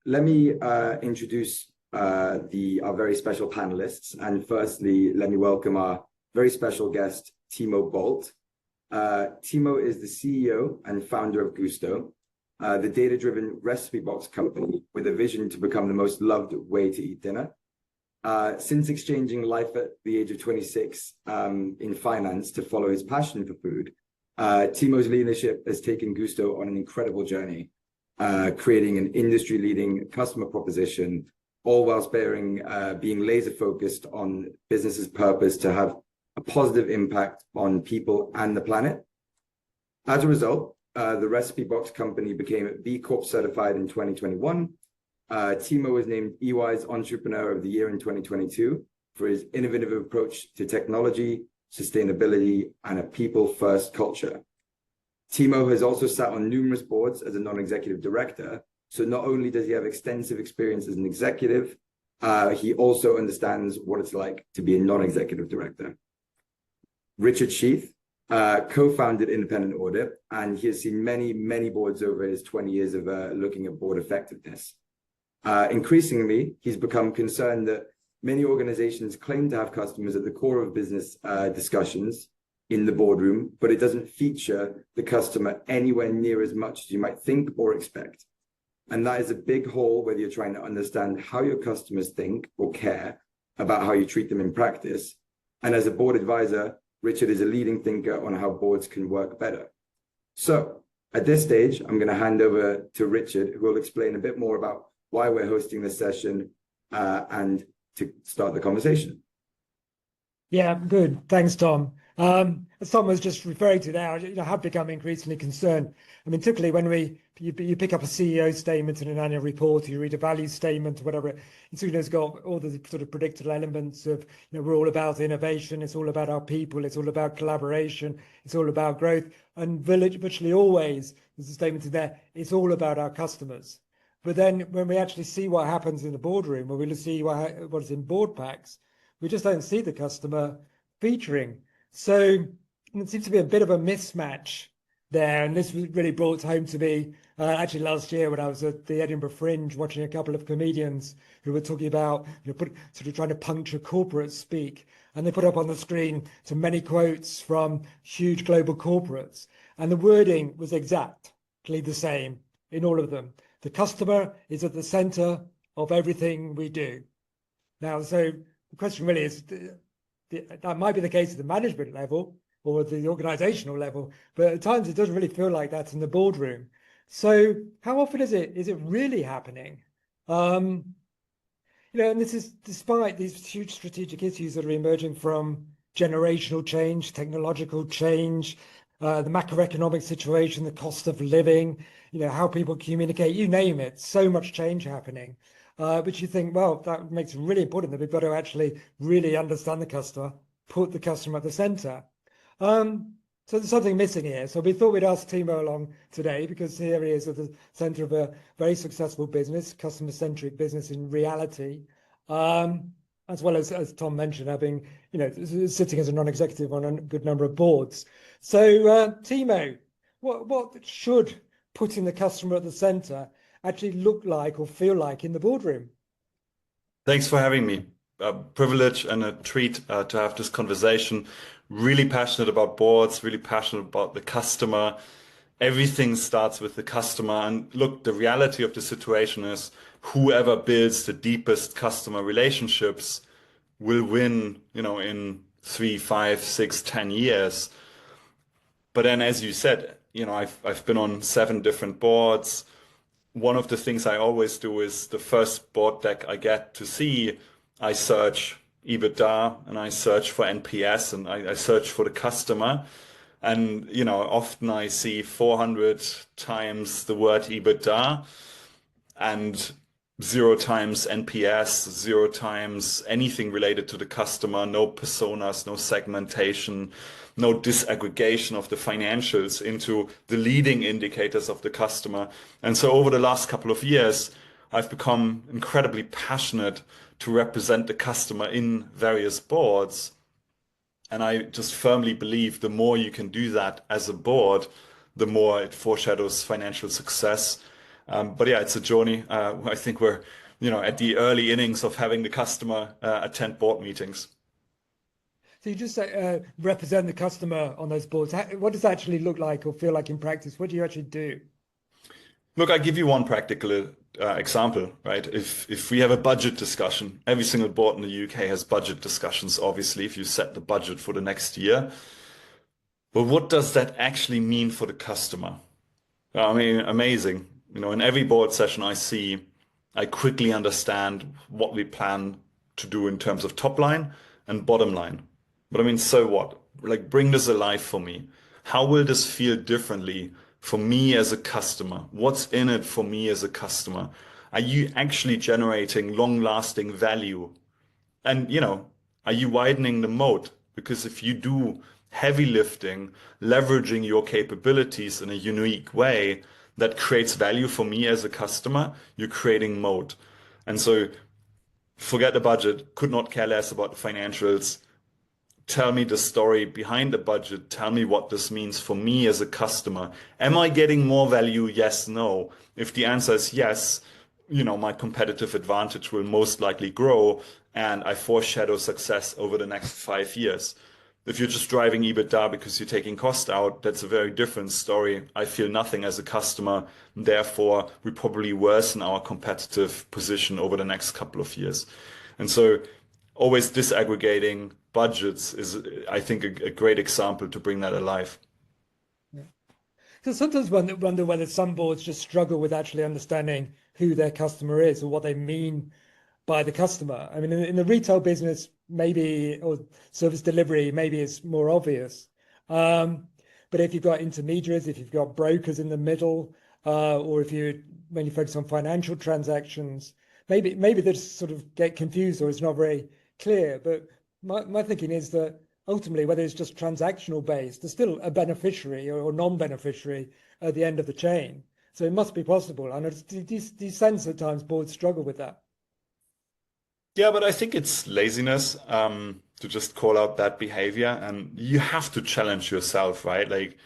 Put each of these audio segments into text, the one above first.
let me introduce our very special panelists. And firstly, let me welcome our very special guest, TImo Boldt. TImo is the CEO and founder of Gousto, the data-driven recipe box company with a vision to become the most loved way to eat dinner. Since exchanging life at the age of 26 in finance to follow his passion for food, TImo's leadership has taken Gousto on an incredible journey, creating an industry-leading customer proposition, all whilst being laser-focused on business's purpose to have a positive impact on people and the planet. As a result, the Recipe Box company became B Corp certified in 2021. TImo was named EY's Entrepreneur of the Year in 2022 for his innovative approach to technology, sustainability, and a people-first culture. TImo has also sat on numerous boards as a non-executive director. So not only does he have extensive experience as an executive, he also understands what it's like to be a non-executive director. Richard Sheath co-founded Independent Audit, and he has seen many, many boards over his 20 years of looking at board effectiveness. Increasingly, he's become concerned that many organizations claim to have customers at the core of business discussions in the boardroom, but it doesn't feature the customer anywhere near as much as you might think or expect. And that is a big hole, whether you're trying to understand how your customers think or care about how you treat them in practice. And as a board advisor, Richard is a leading thinker on how boards can work better. So at this stage, I'm going to hand over to Richard, who will explain a bit more about why we're hosting this session and to start the conversation. Yeah, good. Thanks, Tom. As Tom was just referring to now, I have become increasingly concerned. I mean, typically when you pick up a CEO statement in an annual report, you read a value statement, whatever, it's got all the sort of predictable elements of, we're all about innovation, it's all about our people, it's all about collaboration, it's all about growth, and virtually always there's a statement in there, it's all about our customers. But then when we actually see what happens in the boardroom, when we see what is in board packs, we just don't see the customer featuring. So it seems to be a bit of a mismatch there. And this was really brought home to me actually last year when I was at the Edinburgh Fringe watching a couple of comedians who were talking about sort of trying to puncture corporate speak. And they put up on the screen so many quotes from huge global corporates. And the wording was exactly the same in all of them. The customer is at the center of everything we do. Now, so the question really is, that might be the case at the management level or at the organizational level, but at times it doesn't really feel like that in the boardroom. So how often is it really happening? And this is despite these huge strategic issues that are emerging from generational change, technological change, the macroeconomic situation, the cost of living, how people communicate, you name it, so much change happening. But you think, well, that makes it really important that we've got to actually really understand the customer, put the customer at the center. So there's something missing here. So we thought we'd ask TImo along today because here he is at the center of a very successful business, customer-centric business in reality, as well as Tom mentioned, having, sitting as a non-executive on a good number of boards. So TImo, what should putting the customer at the center actually look like or feel like in the boardroom? Thanks for having me. A privilege and a treat to have this conversation. Really passionate about boards, really passionate about the customer. Everything starts with the customer. And look, the reality of the situation is whoever builds the deepest customer relationships will win, in 3, 5, 6, 10 years. But then, as you said, I've been on 7 different boards. One of the things I always do is the first board deck I get to see, I search EBITDA and I search for NPS and I search for the customer. And, often I see 400 times the word EBITDA and 0 times NPS, 0 times anything related to the customer, no personas, no segmentation, no disaggregation of the financials into the leading indicators of the customer. And so over the last couple of years, I've become incredibly passionate to represent the customer in various boards. And I just firmly believe the more you can do that as a board, the more it foreshadows financial success But yeah, it's a journey. I think we're, at the early innings of having the customer attend board meetings. So you just represent the customer on those boards. What does that actually look like or feel like in practice? What do you actually do? Look, I give you one practical example, right? If we have a budget discussion, every single board in the UK has budget discussions, obviously, if you set the budget for the next year. But what does that actually mean for the customer? I mean, amazing. In every board session I quickly understand what we plan to do in terms of top line and bottom line. But I mean, so what? Like, bring this alive for me. How will this feel differently for me as a customer? What's in it for me as a customer? Are you actually generating long-lasting value? And, are you widening the moat? Because if you do heavy lifting, leveraging your capabilities in a unique way that creates value for me as a customer, you're creating moat. And so forget the budget, could not care less about the financials. Tell me the story behind the budget. Tell me what this means for me as a customer. Am I getting more value? Yes, no. If the answer is yes, my competitive advantage will most likely grow and I foreshadow success over the next 5 years. If you're just driving EBITDA because you're taking cost out, that's a very different story. I feel nothing as a customer. Therefore, we probably worsen our competitive position over the next couple of years. And so always disaggregating budgets is, I think, a great example to bring that alive. Yeah. So sometimes wonder whether some boards just struggle with actually understanding who their customer is or what they mean by the customer. I mean, in the retail business, maybe, or service delivery, maybe it's more obvious. But if you've got intermediaries, if you've got brokers in the middle, or when you focus on financial transactions, maybe they just sort of get confused or it's not very clear. But my thinking is that ultimately, whether it's just transactional based, there's still a beneficiary or non-beneficiary at the end of the chain. So it must be possible. And do you sense at times boards struggle with that? Yeah, but I think it's laziness to just call out that behavior, and you have to challenge yourself, right? Like,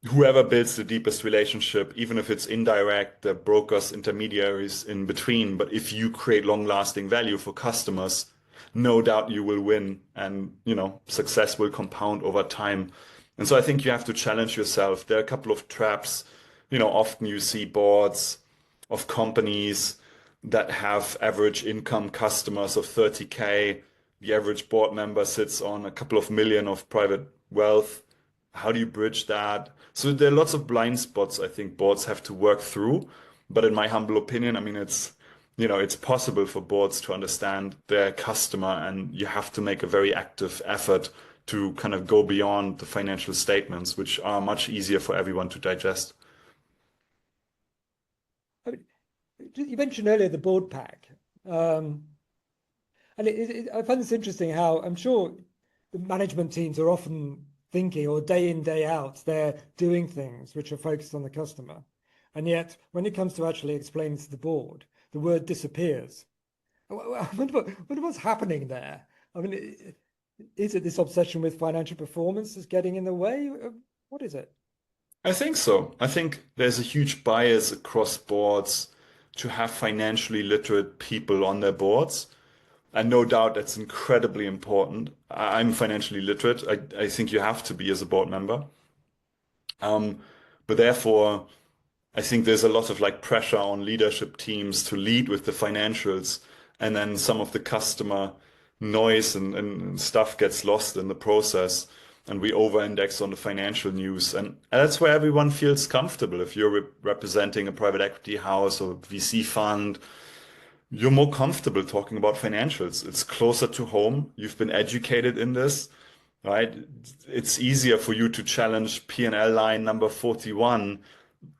whoever builds the deepest relationship, even if it's indirect, the brokers, intermediaries in between, but if you create long-lasting value for customers, no doubt you will win, and success will compound over time. And so I think you have to challenge yourself. There are a couple of traps. Often you see boards of companies that have average income customers of 30K. The average board member sits on a couple of million of private wealth. How do you bridge that? So there are lots of blind spots I think boards have to work through. But in my humble opinion, I mean, it's possible for boards to understand their customer, and you have to make a very active effort to kind of go beyond the financial statements, which are much easier for everyone to digest. I mean, you mentioned earlier the board pack. And I find this interesting how I'm sure the management teams are often thinking, or day in, day out, they're doing things which are focused on the customer. And yet, when it comes to actually explaining to the board, the word disappears. I wonder what's happening there. I mean, is it this obsession with financial performance is getting in the way? What is it? I think so. I think there's a huge bias across boards to have financially literate people on their boards. And no doubt that's incredibly important. I'm financially literate. I think you have to be as a board member. But therefore, I think there's a lot of pressure on leadership teams to lead with the financials, and then some of the customer noise and stuff gets lost in the process, and we over-index on the financial news. And that's where everyone feels comfortable. If you're representing a private equity house or VC fund, you're more comfortable talking about financials. It's closer to home. You've been educated in this, right? It's easier for you to challenge P&L line number 41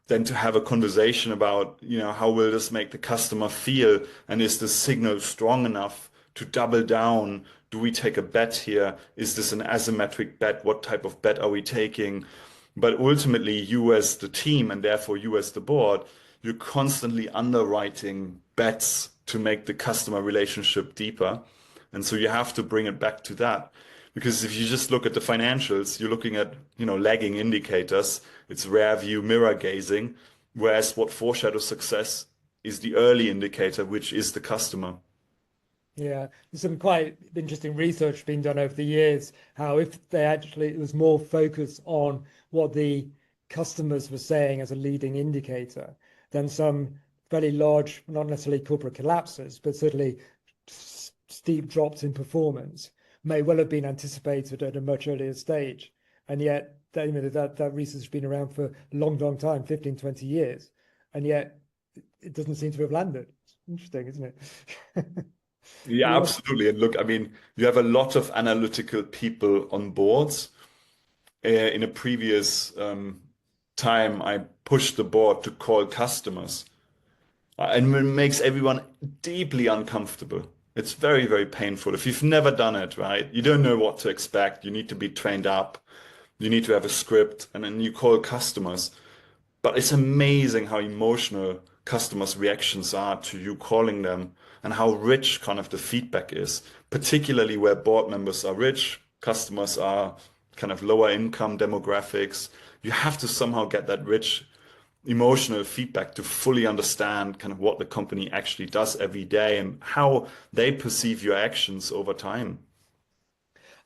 than to have a conversation about, how will this make the customer feel? And is the signal strong enough to double down? Do we take a bet here? Is this an asymmetric bet? What type of bet are we taking? But ultimately, you as the team, and therefore you as the board, you're constantly underwriting bets to make the customer relationship deeper. And so you have to bring it back to that. Because if you just look at the financials, you're looking at, lagging indicators. It's rear view mirror gazing. Whereas what foreshadows success is the early indicator, which is the customer. Yeah, there's some quite interesting research being done over the years, how if they actually, it was more focus on what the customers were saying as a leading indicator, then some fairly large, not necessarily corporate collapses, but certainly steep drops in performance may well have been anticipated at a much earlier stage. And yet, that research has been around for a long, long time, 15, 20 years. And yet, it doesn't seem to have landed. It's interesting, isn't it? Yeah, absolutely. And look, I mean, you have a lot of analytical people on boards. In a previous time, I pushed the board to call customers. And it makes everyone deeply uncomfortable. It's very, very painful. If you've never done it, right? You don't know what to expect. You need to be trained up. You need to have a script, and then you call customers. But it's amazing how emotional customers' reactions are to you calling them and how rich kind of the feedback is, particularly where board members are rich, customers are kind of lower income demographics. You have to somehow get that rich emotional feedback to fully understand kind of what the company actually does every day and how they perceive your actions over time.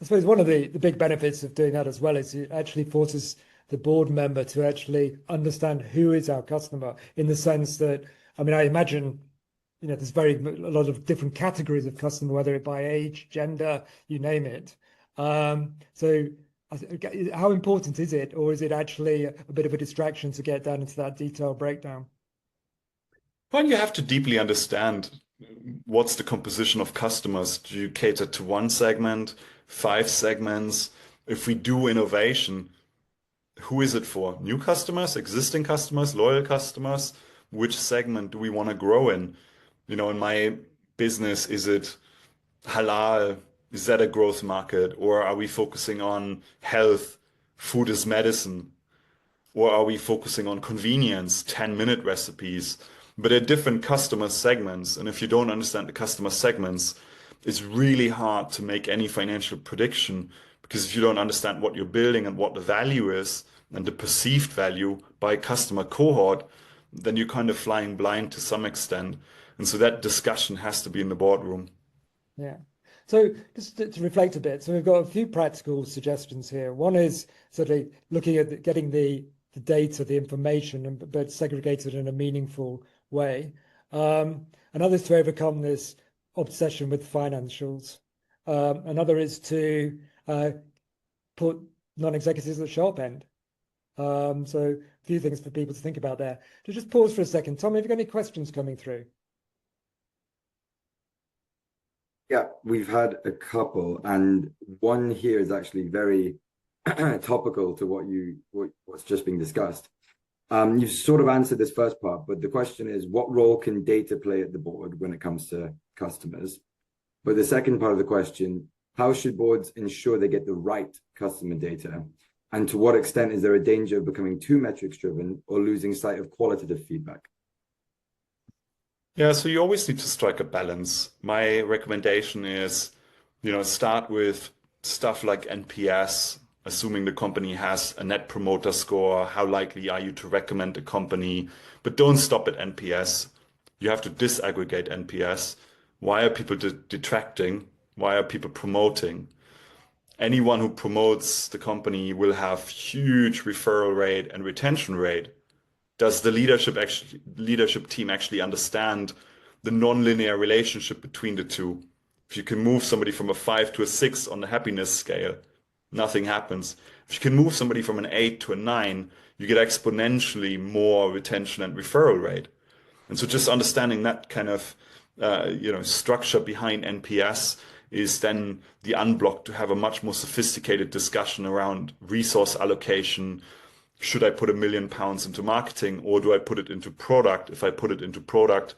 I suppose one of the big benefits of doing that as well is it actually forces the board member to actually understand who is our customer, in the sense that, I mean, I imagine, there's a lot of different categories of customer, whether it by age, gender, you name it. So how important is it, or is it actually a bit of a distraction to get down into that detailed breakdown? Well, you have to deeply understand what's the composition of customers. Do you cater to one segment, 5 segments? If we do innovation, who is it for? New customers, existing customers, loyal customers? Which segment do we want to grow in? In my business, is it halal? Is that a growth market? Or are we focusing on health? Food is medicine. Or are we focusing on convenience, 10-minute recipes? But they're different customer segments. And if you don't understand the customer segments, it's really hard to make any financial prediction, because if you don't understand what you're building and what the value is and the perceived value by customer cohort, then you're kind of flying blind to some extent. And so that discussion has to be in the boardroom. Yeah. So just to reflect a bit, so we've got a few practical suggestions here. One is sort of looking at getting the data, the information, but segregated in a meaningful way. Another is to overcome this obsession with financials. Another is to put non-executives at the sharp end. So a few things for people to think about there. To just pause for a second. Tom, have you got any questions coming through? Yeah, we've had a couple, and one here is actually very topical to what's just being discussed. You've sort of answered this first part, but the question is, what role can data play at the board when it comes to customers? But the second part of the question, how should boards ensure they get the right customer data? And to what extent is there a danger of becoming too metrics driven or losing sight of qualitative feedback? Yeah, so you always need to strike a balance. My recommendation is, start with stuff like NPS, assuming the company has a net promoter score. How likely are you to recommend a company? But don't stop at NPS. You have to disaggregate NPS. Why are people detracting? Why are people promoting? Anyone who promotes the company will have huge referral rate and retention rate. Does the leadership team actually understand the non-linear relationship between the two? If you can move somebody from a 5 to a 6 on the happiness scale, nothing happens. If you can move somebody from an 8 to a 9, you get exponentially more retention and referral rate. And so just understanding that kind of structure behind NPS is then the unblock to have a much more sophisticated discussion around resource allocation. Should I put £1 million into marketing, or do I put it into product? If I put it into product,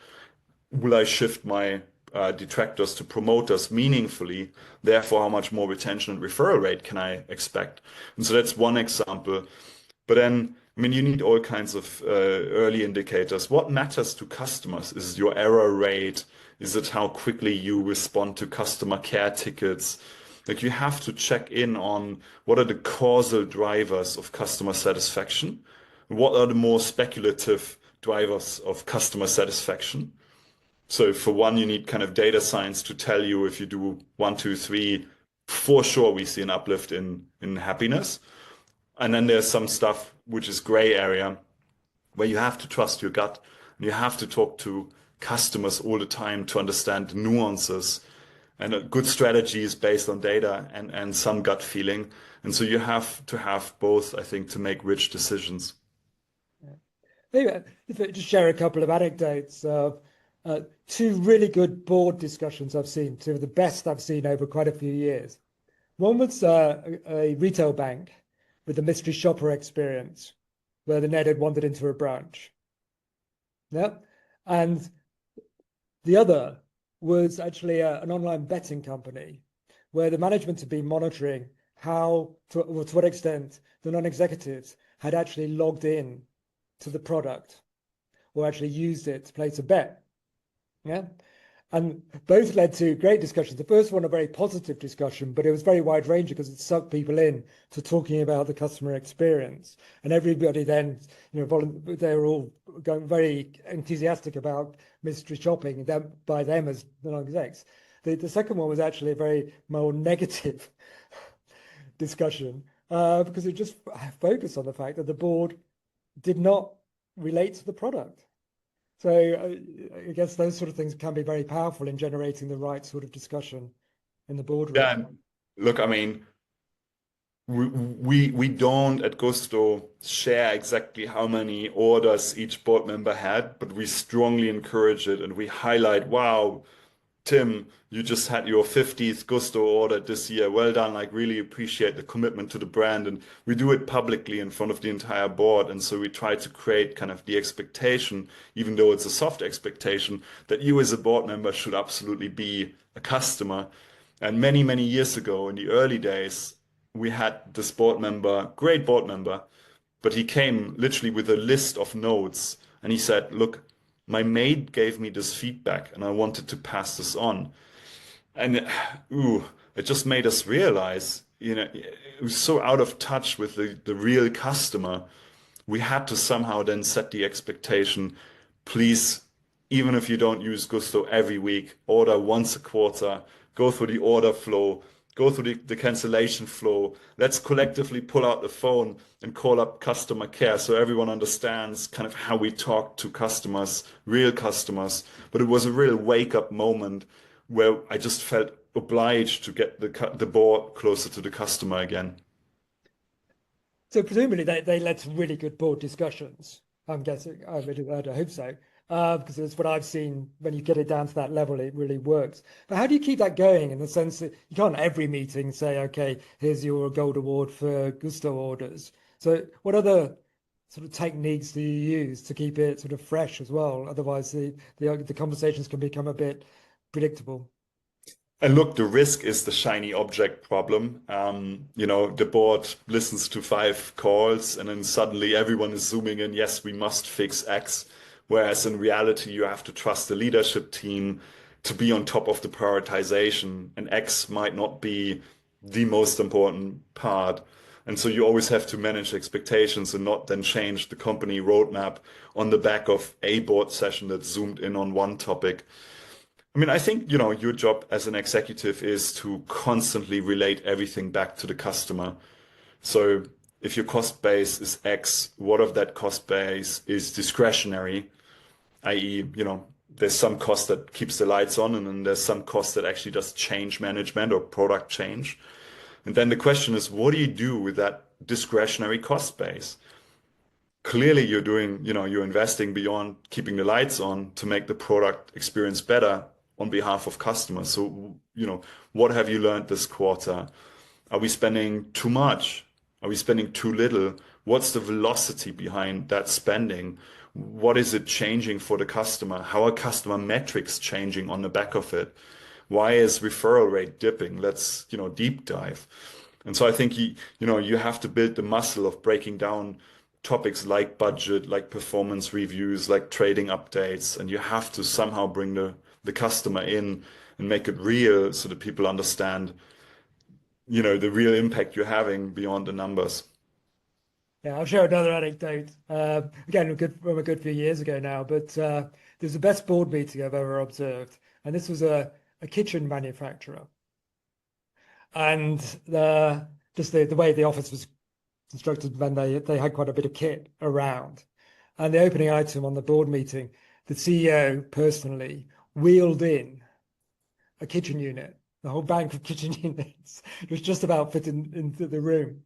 will I shift my detractors to promoters meaningfully? Therefore, how much more retention and referral rate can I expect? And so that's one example. But then, I mean, you need all kinds of early indicators. What matters to customers? Is it your error rate? Is it how quickly you respond to customer care tickets? Like, you have to check in on what are the causal drivers of customer satisfaction. What are the more speculative drivers of customer satisfaction. So for one, you need kind of data science to tell you if you do 1, 2, 3, for sure we see an uplift in happiness. And then there's some stuff which is gray area where you have to trust your gut and you have to talk to customers all the time to understand the nuances. And a good strategy is based on data and some gut feeling. And so you have to have both, I think, to make rich decisions. Maybe if I just share a couple of anecdotes of two really good board discussions I've seen, two of the best I've seen over quite a few years. One was a retail bank with the mystery shopper experience, where the Ned had wandered into a branch. Yeah, and the other was actually an online betting company, where the management had been monitoring how, to what extent the non-executives had actually logged in to the product or actually used it to place a bet. Yeah. And both led to great discussions. The first one, a very positive discussion, but it was very wide ranging because it sucked people in to talking about the customer experience. And everybody then, they were all going very enthusiastic about mystery shopping by them as the non-execs. The second one was actually a very more negative discussion because it just focused on the fact that the board did not relate to the product. So I guess those sort of things can be very powerful in generating the right sort of discussion in the boardroom. Yeah, look, I mean, we don't at Gousto share exactly how many orders each board member had, but we strongly encourage it and we highlight, wow, Tim, you just had your 50th Gousto order this year. Well done. Like, really appreciate the commitment to the brand. And we do it publicly in front of the entire board. And so we try to create kind of the expectation, even though it's a soft expectation, that you as a board member should absolutely be a customer. And many, many years ago, in the early days, we had this board member, great board member, but he came literally with a list of notes and he said, look, my maid gave me this feedback and I wanted to pass this on. And it just made us realize, it was so out of touch with the real customer. We had to somehow then set the expectation, please, even if you don't use Gousto every week, order once a quarter, go through the order flow, go through the cancellation flow. Let's collectively pull out the phone and call up customer care so everyone understands kind of how we talk to customers, real customers. But it was a real wake-up moment where I just felt obliged to get the board closer to the customer again. So presumably they led to really good board discussions. I'm guessing, I hope so. Because it's what I've seen when you get it down to that level, it really works. But how do you keep that going in the sense that you can't every meeting say, okay, here's your gold award for Gousto orders. So what other sort of techniques do you use to keep it sort of fresh as well? Otherwise, the conversations can become a bit predictable. And look, the risk is the shiny object problem. The board listens to 5 calls and then suddenly everyone is zooming in, yes, we must fix X. Whereas in reality, you have to trust the leadership team to be on top of the prioritization, and X might not be the most important part. And so you always have to manage expectations and not then change the company roadmap on the back of a board session that zoomed in on one topic. I mean, I think, your job as an executive is to constantly relate everything back to the customer. So if your cost base is X, what of that cost base is discretionary? i.e., there's some cost that keeps the lights on, and then there's some cost that actually does change management or product change. And then the question is, what do you do with that discretionary cost base? Clearly, you're investing beyond keeping the lights on to make the product experience better on behalf of customers. So, what have you learned this quarter? Are we spending too much? Are we spending too little? What's the velocity behind that spending? What is it changing for the customer? How are customer metrics changing on the back of it? Why is referral rate dipping? Let's, deep dive. And so I think you have to build the muscle of breaking down topics like budget, like performance reviews, like trading updates, and you have to somehow bring the customer in and make it real so that people understand, the real impact you're having beyond the numbers. Yeah, I'll share another anecdote. Again, from a good few years ago now, but there's the best board meeting I've ever observed, and this was a kitchen manufacturer, and just the way the office was constructed, when they had quite a bit of kit around, and the opening item on the board meeting, the CEO personally wheeled in a kitchen unit, the whole bank of kitchen units. It was just about fitting into the room.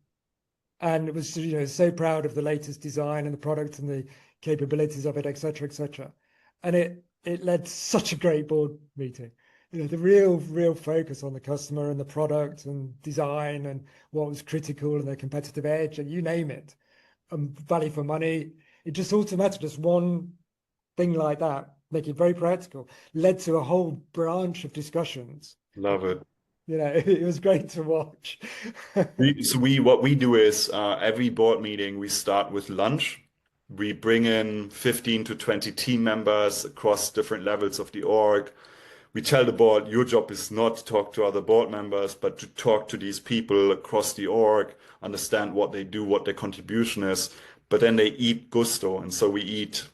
And it was, so proud of the latest design and the product and the capabilities of it, et cetera, et cetera. And it led to such a great board meeting. The real focus on the customer and the product and design and what was critical and their competitive edge and you name it, and value for money. It just automatically, just one thing like that, make it very practical, led to a whole branch of discussions. Love it. It was great to watch. What we do is every board meeting we start with lunch. We bring in 15 to 20 team members across different levels of the org. We tell the board, your job is not to talk to other board members, but to talk to these people across the org, understand what they do, what their contribution is. But then they eat Gousto, and so we eat,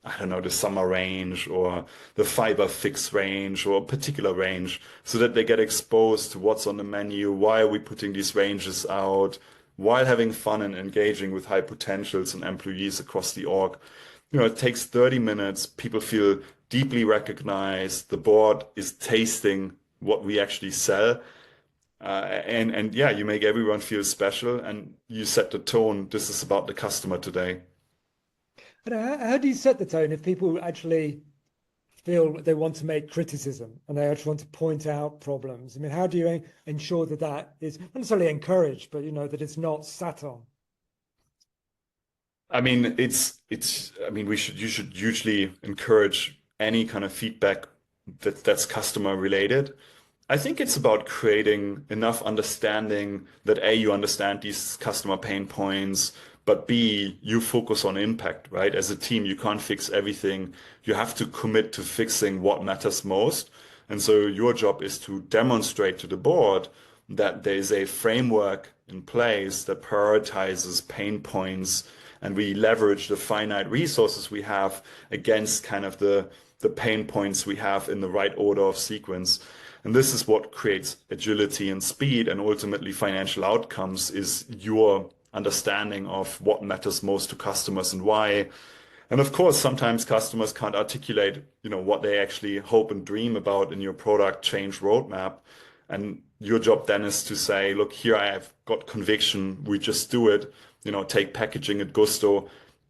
I don't know, the summer range or the fiber fix range or a particular range, so that they get exposed to what's on the menu, why are we putting these ranges out, while having fun and engaging with high potentials and employees across the org. It takes 30 minutes, people feel deeply recognized, the board is tasting what we actually sell. And yeah, you make everyone feel special and you set the tone. This is about the customer today. But how do you set the tone if people actually feel they want to make criticism and they actually want to point out problems? I mean, how do you ensure that is not necessarily encouraged, but that it's not sat on? I mean, you should usually encourage any kind of feedback that's customer related. I think it's about creating enough understanding that A, you understand these customer pain points, but B, you focus on impact, right? As a team, you can't fix everything. You have to commit to fixing what matters most. And so your job is to demonstrate to the board that there's a framework in place that prioritizes pain points, and we leverage the finite resources we have against kind of the pain points we have in the right order of sequence. And this is what creates agility and speed, and ultimately financial outcomes is your understanding of what matters most to customers and why. And of course, sometimes customers can't articulate, what they actually hope and dream about in your product change roadmap. And your job then is to say, look, here I have got conviction. We just do it. Take packaging at Gousto.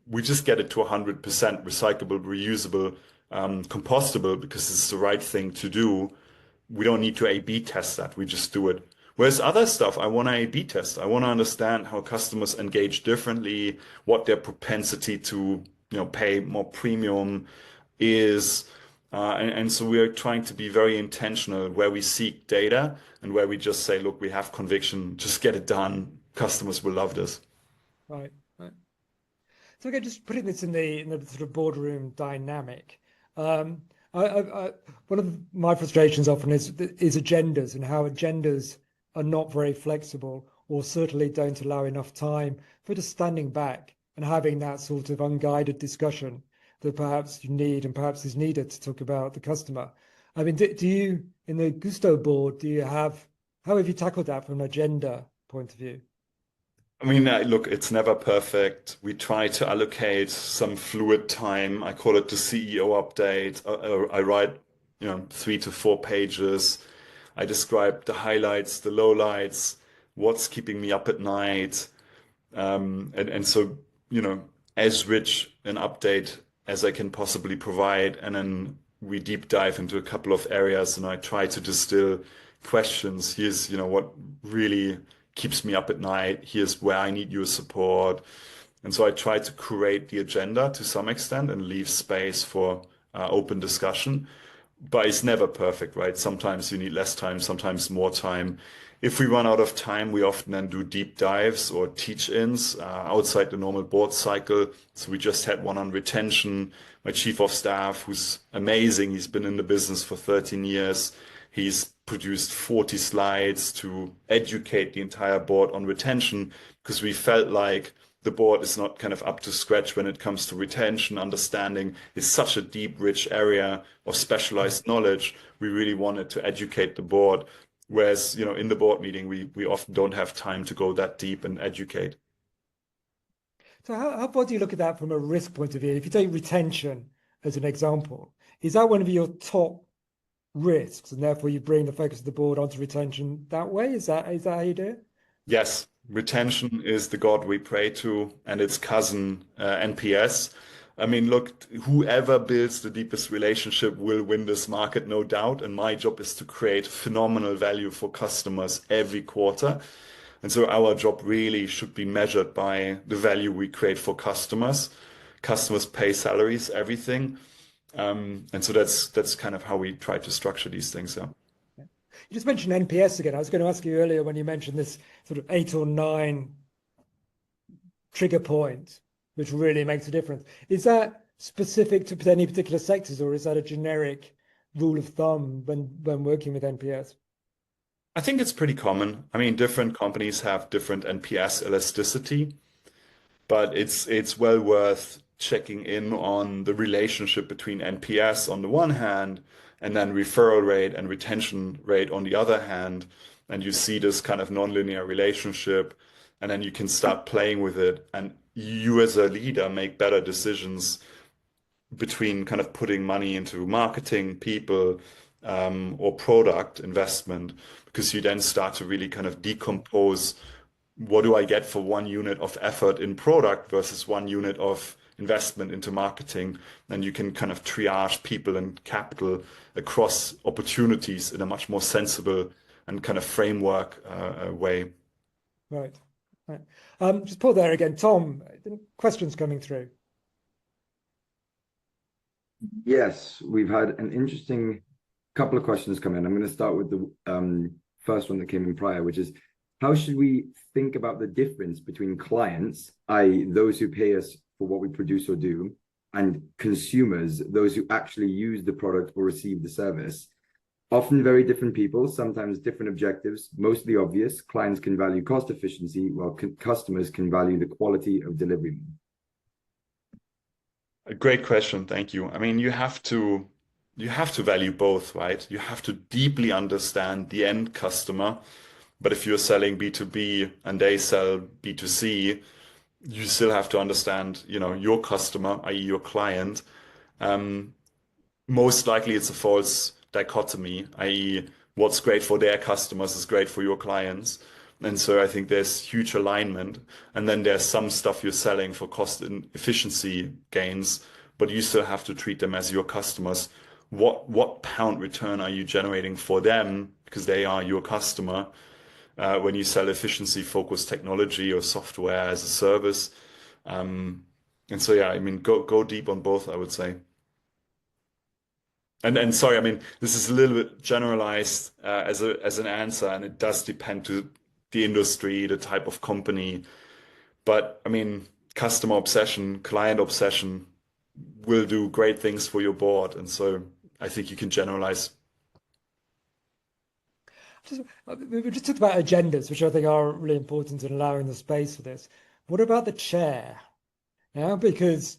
We just get it to 100% recyclable, reusable, compostable because it's the right thing to do. We don't need to A/B test that. We just do it. Whereas other stuff, I want to A/B test. I want to understand how customers engage differently, what their propensity to, pay more premium is. And so we are trying to be very intentional where we seek data and where we just say, look, we have conviction, just get it done. Customers will love this. Right. So again, just putting this in the sort of boardroom dynamic. One of my frustrations often is agendas and how agendas are not very flexible, or certainly don't allow enough time for just standing back and having that sort of unguided discussion that perhaps you need and perhaps is needed to talk about the customer. I mean, do you, in the Gousto board, how have you tackled that from an agenda point of view? I mean, look, it's never perfect. We try to allocate some fluid time. I call it the CEO update. I write, 3 to 4 pages. I describe the highlights, the lowlights, what's keeping me up at night. And so, as rich an update as I can possibly provide. And then we deep dive into a couple of areas and I try to distill questions. Here's, what really keeps me up at night. Here's where I need your support. And so I try to curate the agenda to some extent and leave space for open discussion. But it's never perfect, right? Sometimes you need less time, sometimes more time. If we run out of time, we often then do deep dives or teach-ins outside the normal board cycle. So we just had one on retention. My chief of staff, who's amazing, he's been in the business for 13 years. He's produced 40 slides to educate the entire board on retention because we felt like the board is not kind of up to scratch when it comes to retention. Understanding is such a deep, rich area of specialized knowledge. We really wanted to educate the board. Whereas, in the board meeting, we often don't have time to go that deep and educate. So how far do you look at that from a risk point of view? If you take retention as an example, is that one of your top risks, and therefore you bring the focus of the board onto retention that way? Is that how you do it? Yes, retention is the God we pray to, and its cousin, NPS. I mean, look, whoever builds the deepest relationship will win this market, no doubt. And my job is to create phenomenal value for customers every quarter. And so our job really should be measured by the value we create for customers. Customers pay salaries, everything. And so that's kind of how we try to structure these things. Yeah. You just mentioned NPS again. I was going to ask you earlier when you mentioned this sort of 8 or 9 trigger point, which really makes a difference. Is that specific to any particular sectors, or is that a generic rule of thumb when working with NPS? I think it's pretty common. I mean, different companies have different NPS elasticity, but it's well worth checking in on the relationship between NPS on the one hand, and then referral rate and retention rate on the other hand. And you see this kind of nonlinear relationship, and then you can start playing with it. And you as a leader make better decisions between kind of putting money into marketing, people, or product investment, because you then start to really kind of decompose what do I get for 1 unit of effort in product versus 1 unit of investment into marketing. And you can kind of triage people and capital across opportunities in a much more sensible and kind of framework way. Right. Just pause there again. Tom, questions coming through. Yes, we've had an interesting couple of questions come in. I'm going to start with the first one that came in prior, which is, how should we think about the difference between clients, i.e. those who pay us for what we produce or do, and consumers, those who actually use the product or receive the service? Often very different people, sometimes different objectives. Mostly obvious, clients can value cost efficiency, while customers can value the quality of delivery. A great question, thank you. I mean, you have to value both, right? You have to deeply understand the end customer. But if you're selling B2B and they sell B2C, you still have to understand, your customer, i.e. your client. Most likely it's a false dichotomy, i.e. what's great for their customers is great for your clients. And so I think there's huge alignment. And then there's some stuff you're selling for cost and efficiency gains, but you still have to treat them as your customers. What pound return are you generating for them? Because they are your customer. When you sell efficiency-focused technology or software as a service. And so, yeah, I mean, go deep on both, I would say. And sorry, I mean, this is a little bit generalized as an answer, and it does depend to the industry, the type of company. But I mean, customer obsession, client obsession will do great things for your board. And so I think you can generalize. We just talked about agendas, which I think are really important in allowing the space for this. What about the chair? Yeah, because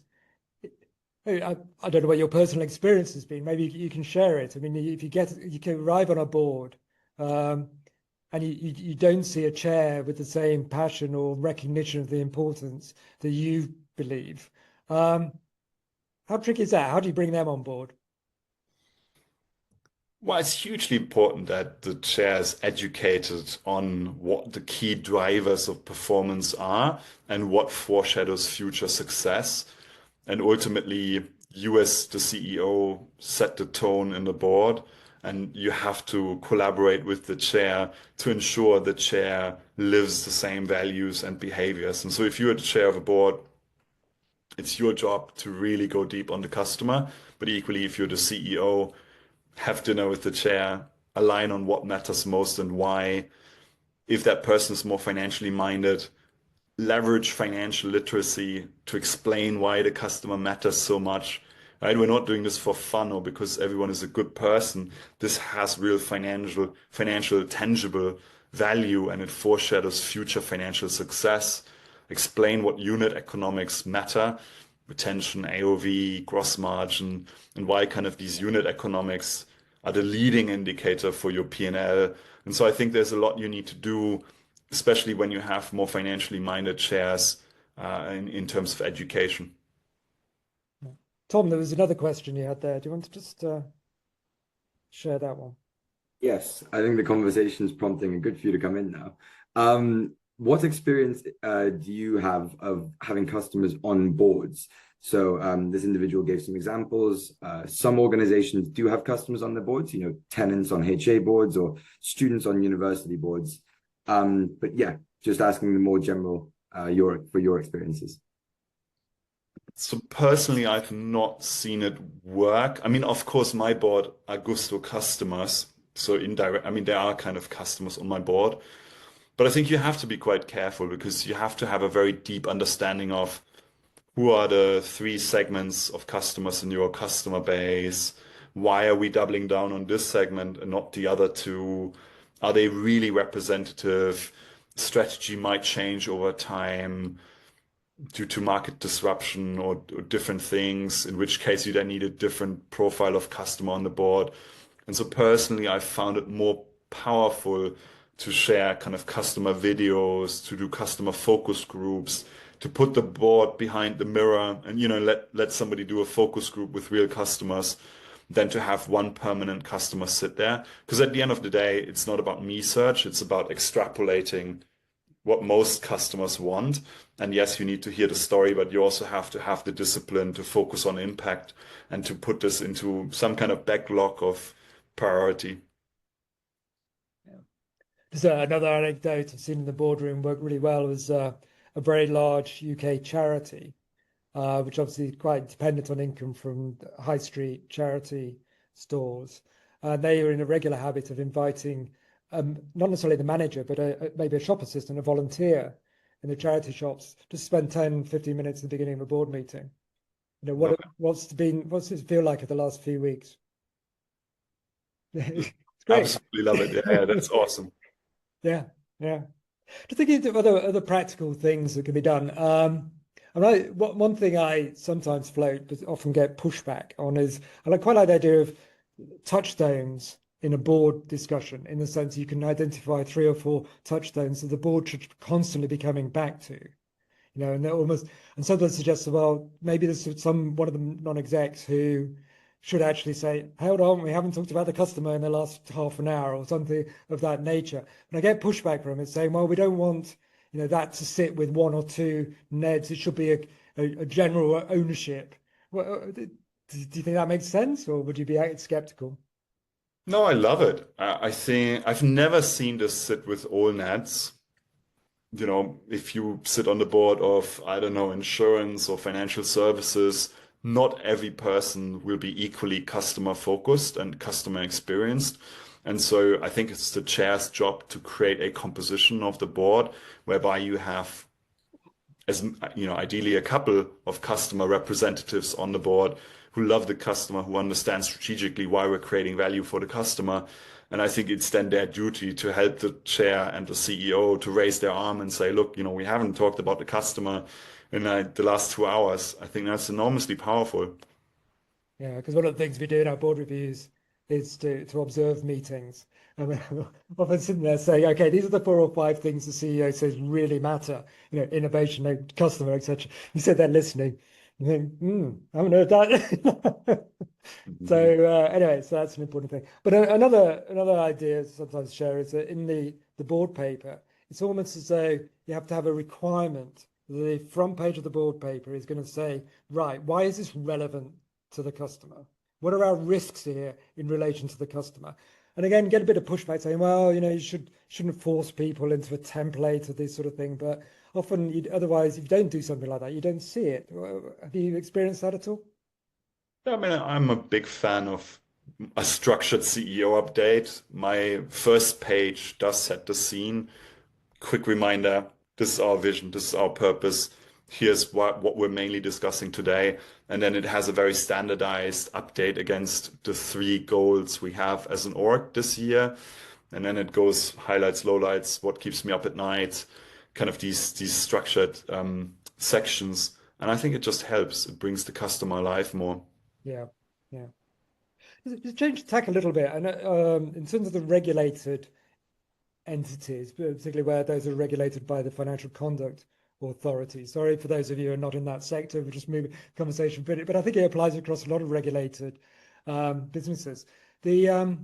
I don't know what your personal experience has been. Maybe you can share it. I mean, if you can arrive on a board and you don't see a chair with the same passion or recognition of the importance that you believe. How tricky is that? How do you bring them on board? Well, it's hugely important that the chair is educated on what the key drivers of performance are and what foreshadows future success. And ultimately, you as the CEO set the tone in the board, and you have to collaborate with the chair to ensure the chair lives the same values and behaviors. And so if you're the chair of a board, it's your job to really go deep on the customer. But equally, if you're the CEO, have dinner with the chair, align on what matters most and why. If that person is more financially minded, leverage financial literacy to explain why the customer matters so much. Right? We're not doing this for fun or because everyone is a good person. This has real financial tangible value, and it foreshadows future financial success. explain what unit economics matter, retention, AOV, gross margin, and why kind of these unit economics are the leading indicator for your P&L. And so I think there's a lot you need to do, especially when you have more financially minded shares in terms of education. Tom, there was another question you had there. Do you want to just share that one? Yes, I think the conversation's prompting and good for you to come in now. What experience do you have of having customers on boards? So this individual gave some examples. Some organizations do have customers on their boards, you know, tenants on HA boards or students on university boards. But yeah, just asking the more general for your experiences. So personally, I've not seen it work. I mean, of course, my board are Gousto customers. So indirect, I mean, there are kind of customers on my board. But I think you have to be quite careful because you have to have a very deep understanding of who are the three segments of customers in your customer base. Why are we doubling down on this segment and not the other two? Are they really representative? Strategy might change over time due to market disruption or different things, in which case you then need a different profile of customer on the board. And so personally, I found it more powerful to share kind of customer videos, to do customer focus groups, to put the board behind the mirror and, you know, let somebody do a focus group with real customers than to have one permanent customer sit there. Because at the end of the day, it's not about me search, it's about extrapolating what most customers want. And yes, you need to hear the story, but you also have to have the discipline to focus on impact and to put this into some kind of backlog of priority. Yeah. There's another anecdote I've seen in the boardroom work really well was a very large UK charity, which obviously is quite dependent on income from high street charity stores. They are in a regular habit of inviting not necessarily the manager, but maybe a shop assistant, a volunteer in the charity shops to spend 10, 15 minutes at the beginning of a board meeting. You know, what's it feel like in the last few weeks? It's great. Absolutely love it. Yeah, that's awesome. Yeah. Just thinking of other practical things that can be done. One thing I sometimes float, but often get pushback on is I quite like the idea of touchstones in a board discussion, in the sense you can identify 3 or 4 touchstones that the board should constantly be coming back to. You know, and they're almost, and sometimes suggest, well, maybe there's one of the non-execs who should actually say, hold on, we haven't talked about the customer in the last half an hour or something of that nature. And I get pushback from it saying, well, we don't want, you know, that to sit with 1 or 2 NEDs. It should be a general ownership. Well, do you think that makes sense, or would you be skeptical? No, I love it. I think I've never seen this sit with all NEDs. You know, if you sit on the board of, I don't know, insurance or financial services, not every person will be equally customer focused and customer experienced. And so I think it's the chair's job to create a composition of the board whereby you have, as you know, ideally a couple of customer representatives on the board who love the customer, who understand strategically why we're creating value for the customer. And I think it's then their duty to help the chair and the CEO to raise their arm and say, look, you know, we haven't talked about the customer in the last 2 hours. I think that's enormously powerful. Yeah, because one of the things we do in our board reviews is to observe meetings. And we're often sitting there saying, okay, these are the 4 or 5 things the CEO says really matter, you know, innovation, customer, etc. You sit there listening. You think, I haven't heard that. So anyway, so that's an important thing. But another idea sometimes share is that in the board paper, it's almost as though you have to have a requirement. The front page of the board paper is going to say, right, why is this relevant to the customer? What are our risks here in relation to the customer? And again, get a bit of pushback saying, well, you know, you shouldn't force people into a template or this sort of thing. But often, otherwise, if you don't do something like that, you don't see it. Have you experienced that at all? I mean, I'm a big fan of a structured CEO update. My first page does set the scene. Quick reminder, this is our vision, this is our purpose. Here's what we're mainly discussing today. And then it has a very standardized update against the 3 goals we have as an org this year. And then it goes highlights, lowlights, what keeps me up at night. kind of these structured sections. And I think it just helps. It brings the customer alive more. Yeah, yeah. Just change tack a little bit. And in terms of the regulated entities, particularly where those are regulated by the Financial Conduct Authority. Sorry for those of you who are not in that sector, we're just moving conversation, but I think it applies across a lot of regulated businesses. There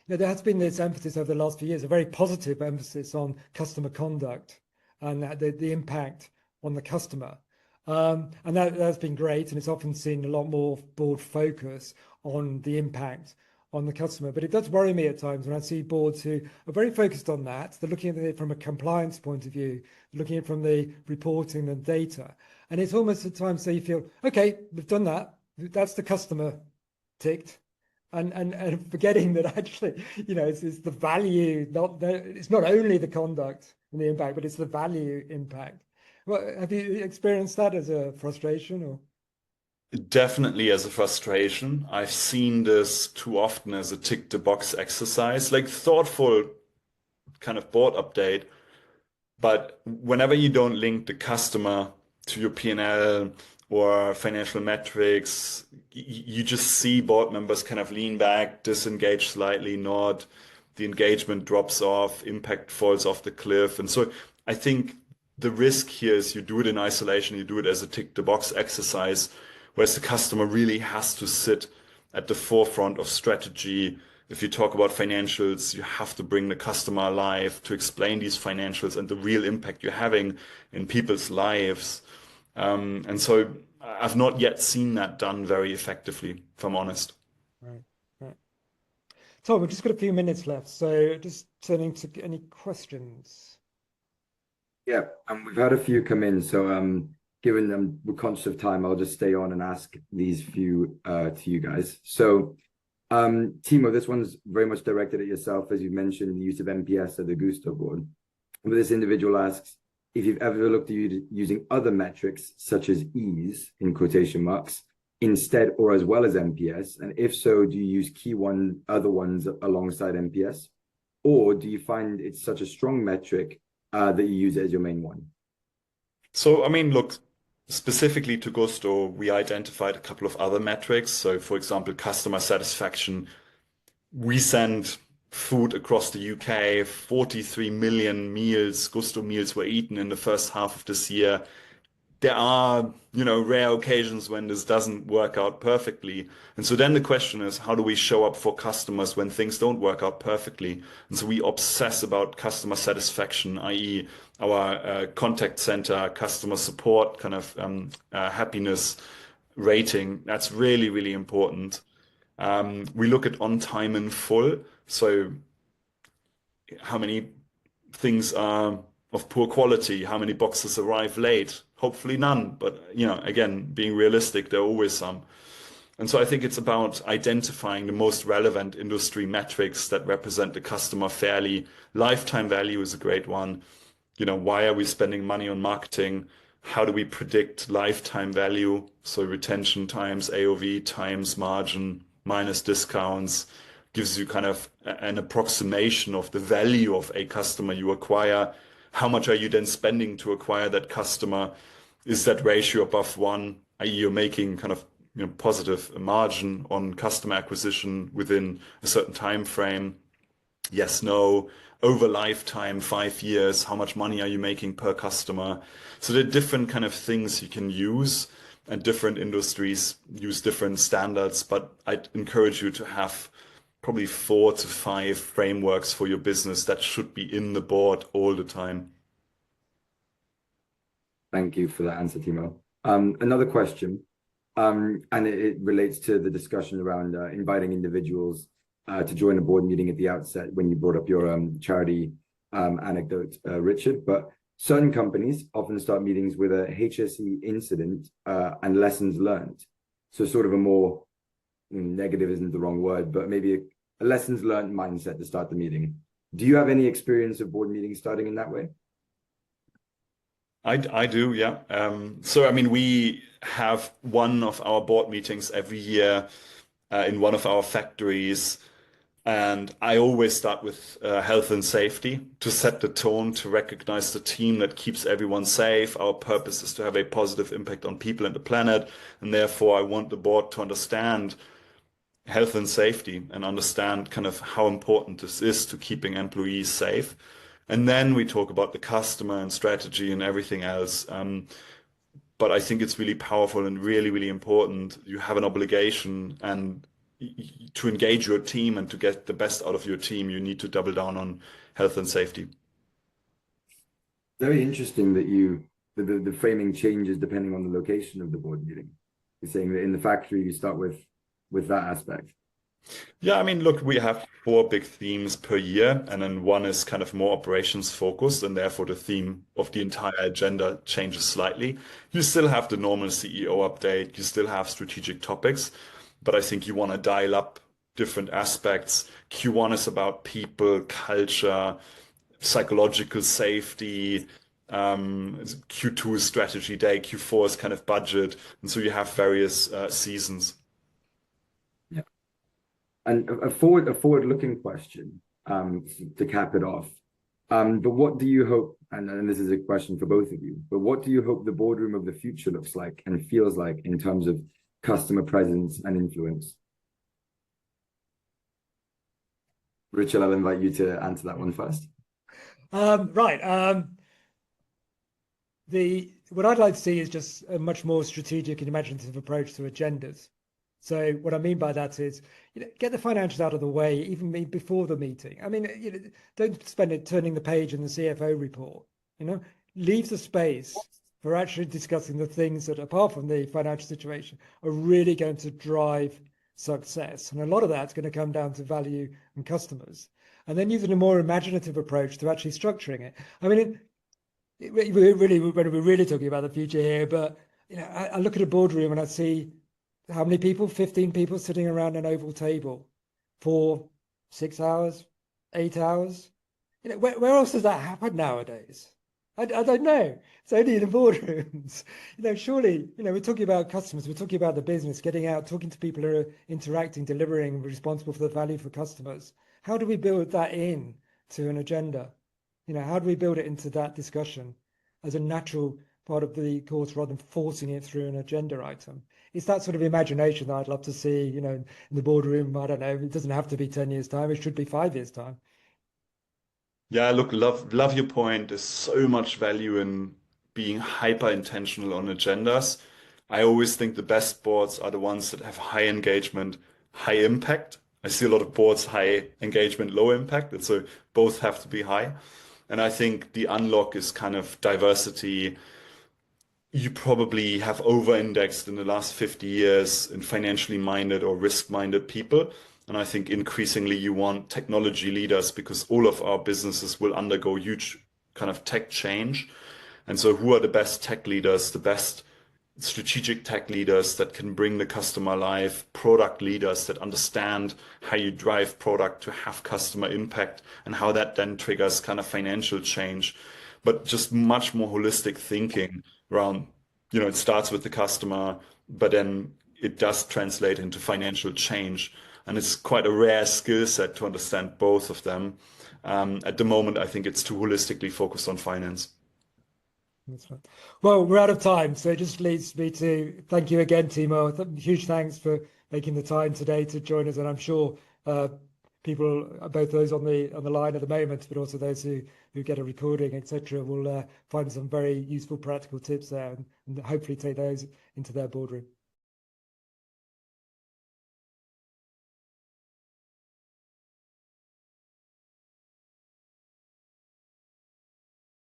has been this emphasis over the last few years, a very positive emphasis on customer conduct and the impact on the customer. And that's been great, and it's often seen a lot more board focus on the impact on the customer. But it does worry me at times when I see boards who are very focused on that. They're looking at it from a compliance point of view, looking at it from the reporting and data. And it's almost at times so you feel, okay, we've done that. That's the customer ticked. And forgetting that actually, it's the value, it's not only the conduct and the impact, but it's the value impact. Well, have you experienced that as a frustration or? Definitely as a frustration. I've seen this too often as a tick the box exercise, like thoughtful kind of board update. But whenever you don't link the customer to your P&L or financial metrics, you just see board members kind of lean back, disengage slightly, nod, the engagement drops off, impact falls off the cliff. And so I think the risk here is you do it in isolation, you do it as a tick the box exercise, whereas the customer really has to sit at the forefront of strategy. If you talk about financials, you have to bring the customer alive to explain these financials and the real impact you're having in people's lives. And so I've not yet seen that done very effectively, if I'm honest. Right, right. Tom, we've just got a few minutes left, so just turning to any questions. Yeah, and we've had a few come in, so given we're conscious of time, I'll just stay on and ask these few to you guys. So, TImo, this one's very much directed at yourself, as you mentioned, the use of NPS at the Gousto board. But this individual asks if you've ever looked at using other metrics, such as ease, in quotation marks, instead or as well as NPS, and if so, do you use other ones alongside NPS, or do you find it's such a strong metric that you use it as your main one? So, I mean, look, specifically to Gousto, we identified a couple of other metrics. So, for example, customer satisfaction. We send food across the UK, 43 million meals, Gousto meals were eaten in the first half of this year. There are, rare occasions when this doesn't work out perfectly. And so then the question is, how do we show up for customers when things don't work out perfectly? And so we obsess about customer satisfaction, i.e. our contact center, customer support, kind of happiness rating. That's really, really important. We look at on time in full. So how many things are of poor quality, how many boxes arrive late? Hopefully none, but again, being realistic, there are always some. And so I think it's about identifying the most relevant industry metrics that represent the customer fairly. Lifetime value is a great one. Why are we spending money on marketing? How do we predict lifetime value? So retention times AOV times margin minus discounts gives you kind of an approximation of the value of a customer you acquire. How much are you then spending to acquire that customer? Is that ratio above one? Are you making kind of positive margin on customer acquisition within a certain time frame? Yes, no. Over lifetime, 5 years, how much money are you making per customer? So there are different kind of things you can use, and different industries use different standards, but I'd encourage you to have probably 4 to 5 frameworks for your business that should be in the board all the time. Thank you for that answer, TImo. Another question, and it relates to the discussion around inviting individuals to join a board meeting at the outset when you brought up your charity anecdote, Richard. But certain companies often start meetings with a HSE incident and lessons learned. So sort of a more negative isn't the wrong word, but maybe a lessons learned mindset to start the meeting. Do you have any experience of board meetings starting in that way? I do, yeah. So, I mean, we have one of our board meetings every year in one of our factories And I always start with health and safety to set the tone, to recognize the team that keeps everyone safe. Our purpose is to have a positive impact on people and the planet. And therefore, I want the board to understand health and safety and understand kind of how important this is to keeping employees safe. And then we talk about the customer and strategy and everything else. But I think it's really powerful and really, really important. You have an obligation and to engage your team and to get the best out of your team, you need to double down on health and safety. Very interesting that the framing changes depending on the location of the board meeting. You're saying that in the factory, you start with that aspect. Yeah, I mean, look, we have 4 big themes per year, and then one is kind of more operations focused, and therefore the theme of the entire agenda changes slightly. You still have the normal CEO update, you still have strategic topics, but I think you want to dial up different aspects. Q1 is about people, culture, psychological safety. Q2 is strategy day, Q4 is kind of budget, and so you have various seasons. And a forward-looking question to cap it off. But what do you hope, and this is a question for both of you, but what do you hope the boardroom of the future looks like and feels like in terms of customer presence and influence? Richard, I'll invite you to answer that one first. Right. What I'd like to see is just a much more strategic and imaginative approach to agendas. So what I mean by that is, get the financials out of the way even before the meeting. I mean, don't spend it turning the page in the CFO report. Leave the space for actually discussing the things that, apart from the financial situation, are really going to drive success. And a lot of that's going to come down to value and customers. And then using a more imaginative approach to actually structuring it. I mean, we're really talking about the future here, but I look at a boardroom and I see how many people? 15 people sitting around an oval table for 6 hours, 8 hours. Where else does that happen nowadays? I don't know. It's only in the boardrooms. Surely, we're talking about customers, we're talking about the business, getting out, talking to people who are interacting, delivering, responsible for the value for customers. How do we build that in to an agenda? How do we build it into that discussion as a natural part of the course rather than forcing it through an agenda item? It's that sort of imagination that I'd love to see, in the boardroom. I don't know, it doesn't have to be 10 years' time, it should be 5 years' time. Yeah, look, love your point. There's so much value in being hyper intentional on agendas. I always think the best boards are the ones that have high engagement, high impact. I see a lot of boards, high engagement, low impact, and so both have to be high. And I think the unlock is kind of diversity. You probably have over-indexed in the last 50 years in financially minded or risk-minded people. And I think increasingly you want technology leaders because all of our businesses will undergo huge kind of tech change. And so who are the best tech leaders, the best strategic tech leaders that can bring the customer alive, product leaders that understand how you drive product to have customer impact and how that then triggers kind of financial change, but just much more holistic thinking around, it starts with the customer, but then it does translate into financial change. And it's quite a rare skill set to understand both of them. At the moment, I think it's too holistically focused on finance. That's right. Well, we're out of time, so it just leads me to thank you again, TImo. Huge thanks for making the time today to join us, and I'm sure people, both those on the line at the moment, but also those who get a recording, etc., will find some very useful practical tips there, and hopefully take those into their boardroom.